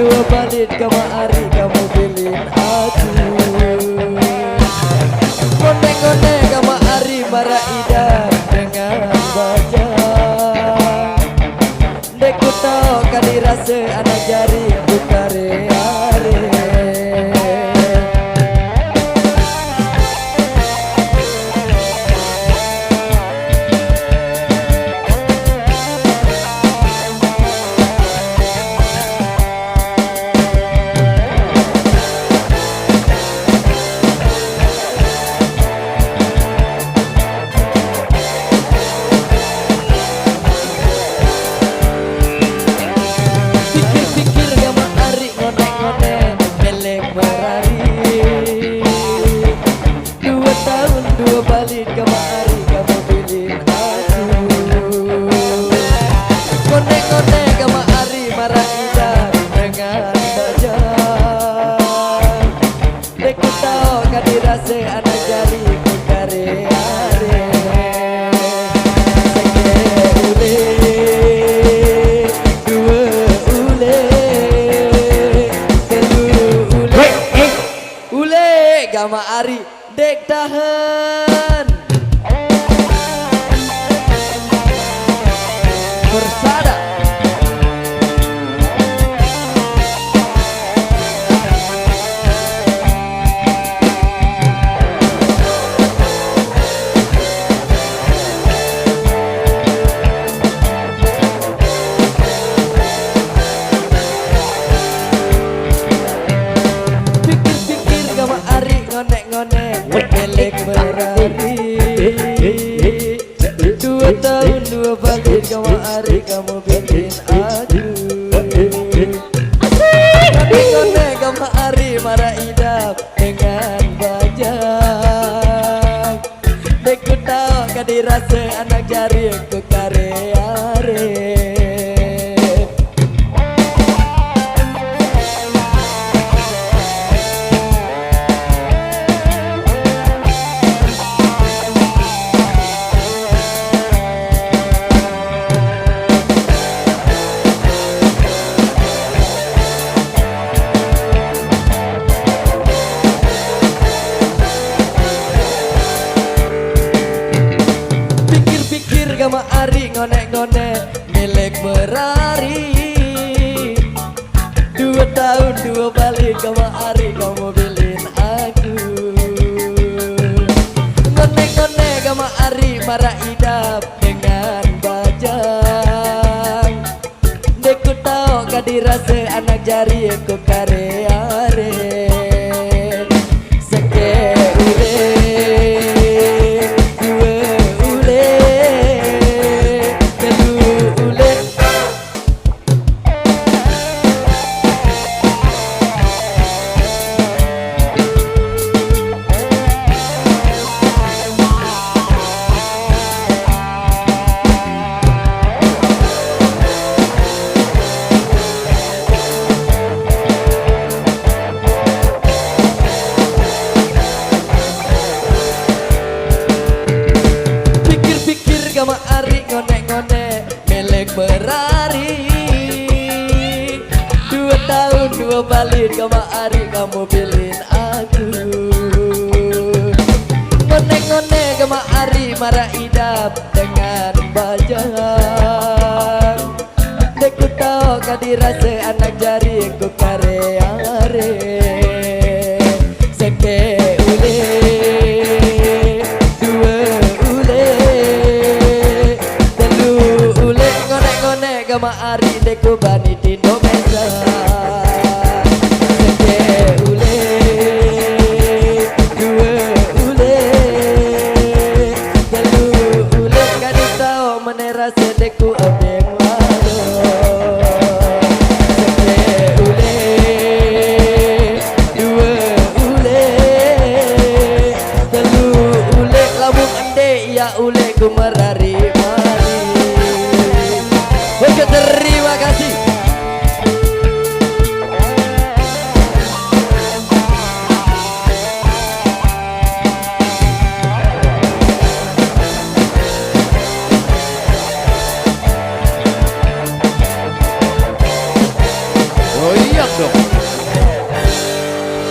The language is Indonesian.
dua balik kemari kamu bilin aku. Ngone-ngone kemari marah ida dengan baja. Deku tau kan dirasa anak jari bukare are. Gama Ari dek tahan bersada. Belek berari 2 tahun 2 balik kamu hari kamu bikin aku. Ngone kamu hari marah idap dengan bajak. Deku tau kan dirasa anak jari ku kare-are. Gama Ari ngone-ngone milik berari 2 tahun 2 balik Gama Ari kamu bilin aku. Ngone-ngone Gama Ari marah idap dengan bajang. Deku tau kan dirasa anak jari ku kare-are. Seke ule Gama Ari ngone-ngone milik berari 2 tahun 2 balik Gama Ari kamu bilin aku. Ngone-ngone Gama Ari marah idap dengan bajang. Deku tau kan dirasa anak jari ku kare-are. Seke ule Gama Ari deku bani tindo mesa. Seke ule 2 ule 3 ule kan tau menera sedeku abeng walo.